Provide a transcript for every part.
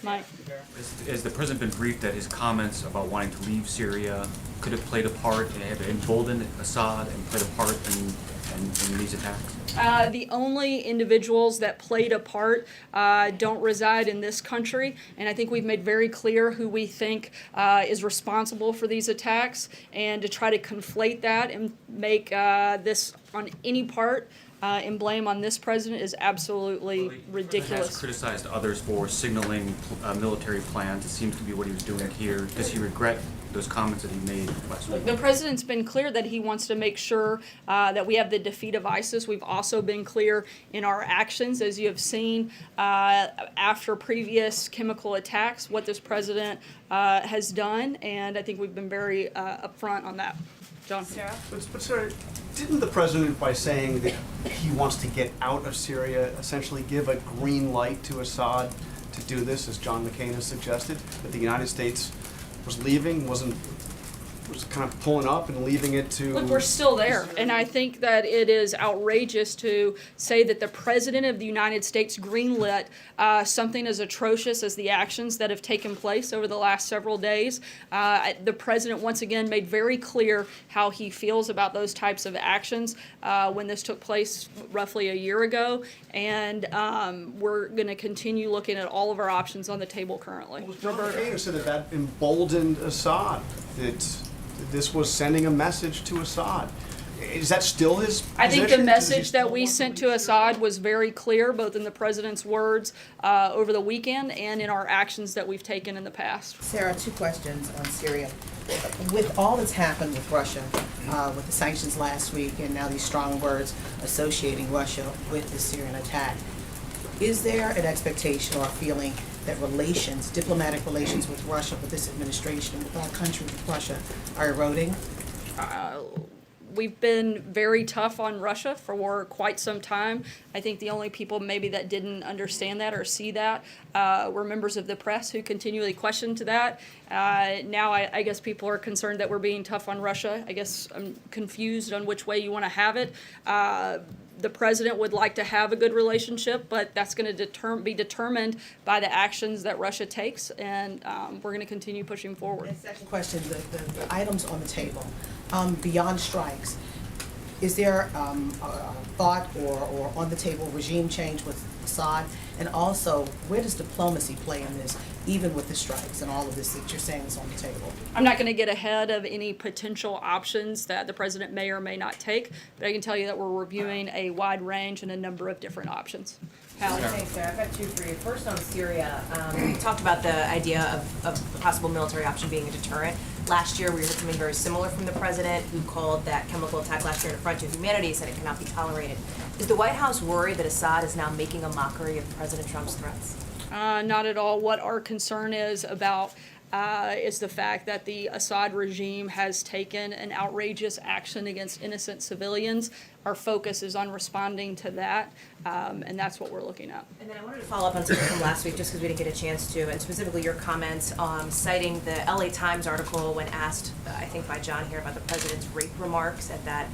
Mike? Has the president been briefed that his comments about wanting to leave Syria could have played a part and have emboldened Assad and played a part in these attacks? The only individuals that played a part don't reside in this country, and I think we've made very clear who we think is responsible for these attacks, and to try to conflate that and make this on any part and blame on this president is absolutely ridiculous. He has criticized others for signaling military plans. It seems to be what he was doing here. Does he regret those comments that he made last week? The president's been clear that he wants to make sure that we have the defeat of ISIS. We've also been clear in our actions, as you have seen after previous chemical attacks, what this president has done, and I think we've been very upfront on that. John? Sarah? But sir, didn't the president, by saying that he wants to get out of Syria, essentially give a green light to Assad to do this, as John McCain has suggested, that the United States was leaving, was kind of pulling up and leaving it to... Look, we're still there, and I think that it is outrageous to say that the President of the United States greenlit something as atrocious as the actions that have taken place over the last several days. The President once again made very clear how he feels about those types of actions when this took place roughly a year ago, and we're going to continue looking at all of our options on the table currently. Well, John McCain said that emboldened Assad, that this was sending a message to Assad. Is that still his position? I think the message that we sent to Assad was very clear, both in the president's words over the weekend and in our actions that we've taken in the past. Sarah, 2 questions on Syria. With all that's happened with Russia, with the sanctions last week and now these strong words associating Russia with the Syrian attack, is there an expectation or a feeling that diplomatic relations with Russia, with this administration, with our country, with Russia, are eroding? We've been very tough on Russia for quite some time. I think the only people maybe that didn't understand that or see that were members of the press who continually questioned that. Now I guess people are concerned that we're being tough on Russia. I guess I'm confused on which way you want to have it. The president would like to have a good relationship, but that's going to be determined by the actions that Russia takes, and we're going to continue pushing forward. And second question, the items on the table, beyond strikes, is there a thought or on the table regime change with Assad? And also, where does diplomacy play in this, even with the strikes and all of this that you're saying is on the table? I'm not going to get ahead of any potential options that the president may or may not take, but I can tell you that we're reviewing a wide range and a number of different options. Hallie? Thanks, Sarah. I've got 2 for you. First on Syria, we talked about the idea of a possible military option being a deterrent. Last year, we heard something very similar from the president, who called that chemical attack last year an affront to humanity, said it cannot be tolerated. Is the White House worried that Assad is now making a mockery of President Trump's threats? Not at all. What our concern is about is the fact that the Assad regime has taken an outrageous action against innocent civilians. Our focus is on responding to that, and that's what we're looking at. And then I wanted to follow up on something from last week, just because we didn't get a chance to, and specifically your comments citing the LA Times article when asked, I think by John here, about the president's rape remarks at that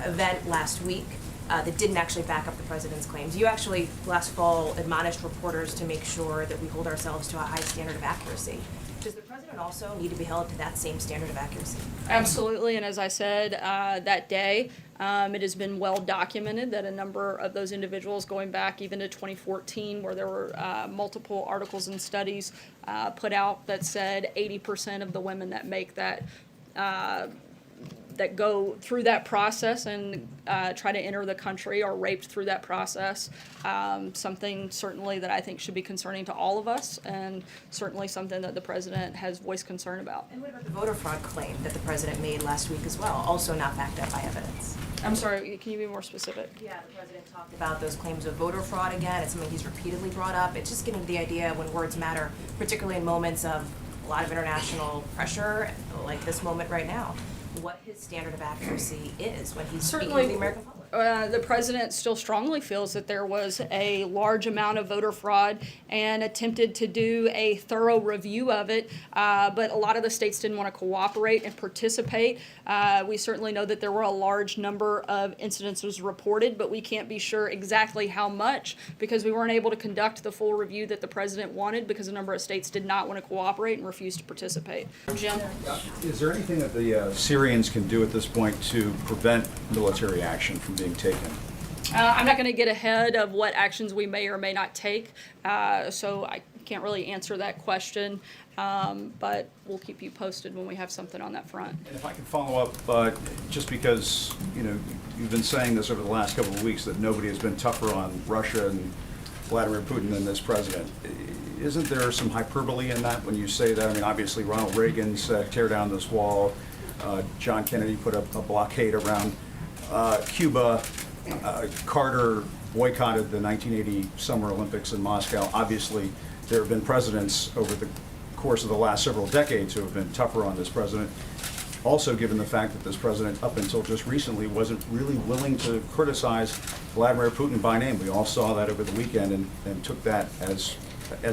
event last week. That didn't actually back up the president's claims. You actually, last fall, admonished reporters to make sure that we hold ourselves to a high standard of accuracy. Does the president also need to be held to that same standard of accuracy? Absolutely, and as I said that day, it has been well documented that a number of those individuals, going back even to 2014, where there were multiple articles and studies put out that said 80% of the women that make that that go through that process and try to enter the country are raped through that process. Something certainly that I think should be concerning to all of us, and certainly something that the president has voiced concern about. And what about the voter fraud claim that the president made last week as well, also not backed up by evidence? I'm sorry, can you be more specific? Yeah, the president talked about those claims of voter fraud again. It's something he's repeatedly brought up. It's just getting to the idea when words matter, particularly in moments of a lot of international pressure, like this moment right now, what his standard of accuracy is when he's speaking to the American public. The president still strongly feels that there was a large amount of voter fraud and attempted to do a thorough review of it, but a lot of the states didn't want to cooperate and participate. We certainly know that there were a large number of incidences reported, but we can't be sure exactly how much because we weren't able to conduct the full review that the president wanted because a number of states did not want to cooperate and refused to participate. Jim? Is there anything that the Syrians can do at this point to prevent military action from being taken? I'm not going to get ahead of what actions we may or may not take, so I can't really answer that question, but we'll keep you posted when we have something on that front. And if I can follow up, just because, you've been saying this over the last couple of weeks that nobody has been tougher on Russia and Vladimir Putin than this president. Isn't there some hyperbole in that when you say that? I mean, obviously Ronald Reagan said, tear down this wall. John Kennedy put up a blockade around Cuba. Carter boycotted the 1980 Summer Olympics in Moscow. Obviously, there have been presidents over the course of the last several decades who have been tougher on this president. Also, given the fact that this president, up until just recently, wasn't really willing to criticize Vladimir Putin by name. We all saw that over the weekend and took that as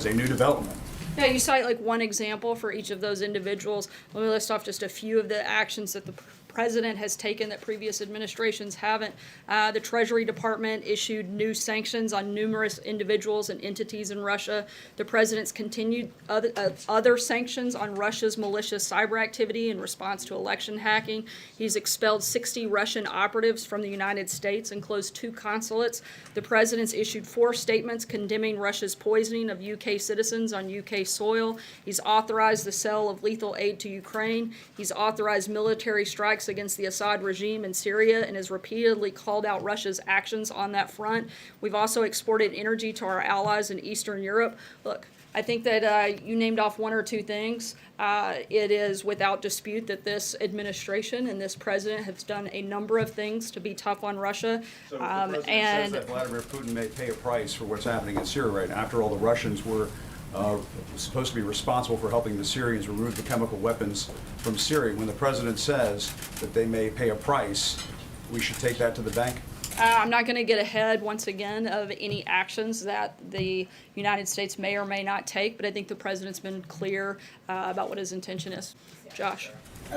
a new development. Yeah, you cite like one example for each of those individuals. Let me list off just a few of the actions that the president has taken that previous administrations haven't. The Treasury Department issued new sanctions on numerous individuals and entities in Russia. The president's continued other sanctions on Russia's malicious cyber activity in response to election hacking. He's expelled 60 Russian operatives from the United States and closed 2 consulates. The president's issued 4 statements condemning Russia's poisoning of UK citizens on UK soil. He's authorized the sale of lethal aid to Ukraine. He's authorized military strikes against the Assad regime in Syria and has repeatedly called out Russia's actions on that front. We've also exported energy to our allies in Eastern Europe. Look, I think that you named off 1 or 2 things. It is without dispute that this administration and this president has done a number of things to be tough on Russia. So the president says that Vladimir Putin may pay a price for what's happening in Syria right now. After all, the Russians were supposed to be responsible for helping the Syrians remove the chemical weapons from Syria. When the president says that they may pay a price, we should take that to the bank? I'm not going to get ahead, once again, of any actions that the United States may or may not take, but I think the president's been clear about what his intention is. Josh?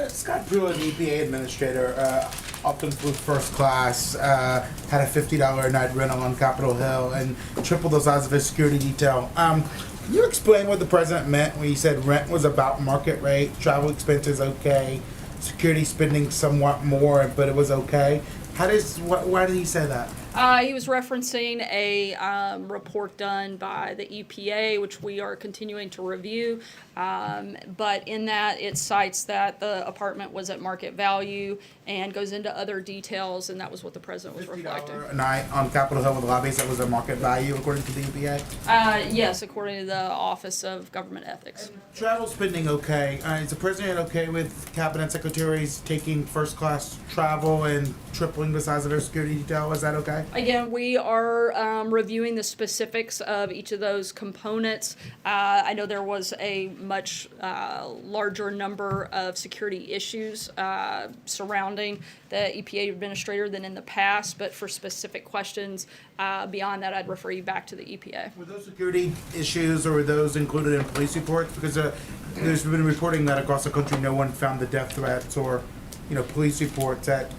Scott Pruitt, EPA administrator, often flew first class, had a $50 a night rental on Capitol Hill, and tripled the size of his security detail. Can you explain what the president meant when he said rent was about market rate, travel expenses okay, security spending somewhat more, but it was okay? Why did he say that? He was referencing a report done by the EPA, which we are continuing to review. But in that, it cites that the apartment was at market value and goes into other details, and that was what the president was reflecting. $50 a night on Capitol Hill with lobbies, that was a market value according to the EPA? Yes, according to the Office of Government Ethics. Travel spending okay. Is the president okay with cabinet secretaries taking first class travel and tripling the size of their security detail? Is that okay? Again, we are reviewing the specifics of each of those components. I know there was a much larger number of security issues surrounding the EPA administrator than in the past, but for specific questions beyond that, I'd refer you back to the EPA. Were those security issues, or were those included in police reports? Because there's been reporting that across the country no one found the death threats or, police reports that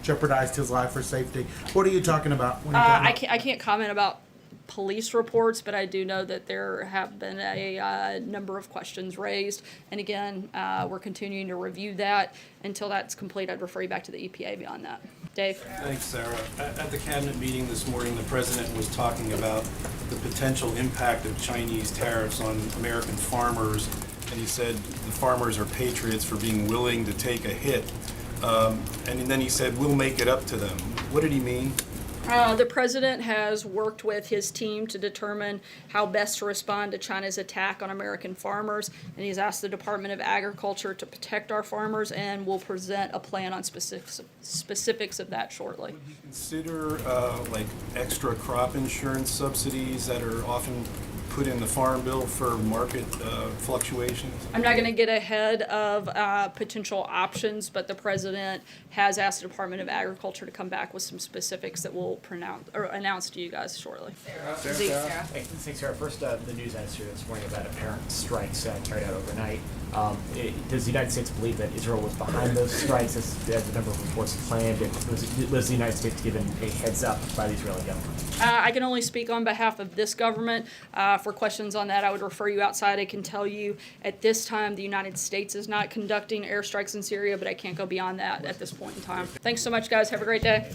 jeopardized his life or safety. What are you talking about? When you I can't comment about police reports, but I do know that there have been a number of questions raised. And again, we're continuing to review that. Until that's complete, I'd refer you back to the EPA beyond that. Dave? Thanks, Sarah. At the cabinet meeting this morning, the president was talking about the potential impact of Chinese tariffs on American farmers. And he said the farmers are patriots for being willing to take a hit. And then he said, we'll make it up to them. What did he mean? The president has worked with his team to determine how best to respond to China's attack on American farmers, and he's asked the Department of Agriculture to protect our farmers, and will present a plan on specifics of that shortly. Would he consider like extra crop insurance subsidies that are often put in the farm bill for market fluctuations? I'm not going to get ahead of potential options, but the president has asked the Department of Agriculture to come back with some specifics that we'll announce to you guys shortly. Zeke. Hey, thanks, Sarah. First, the news I saw this morning about apparent strikes carried out overnight. Does the United States believe that Israel was behind those strikes, as the number of reports claimed? Was the United States given a heads up by the Israeli government? I can only speak on behalf of this government. For questions on that, I would refer you outside. I can tell you at this time the United States is not conducting airstrikes in Syria, but I can't go beyond that at this point in time. Thanks so much, guys. Have a great day.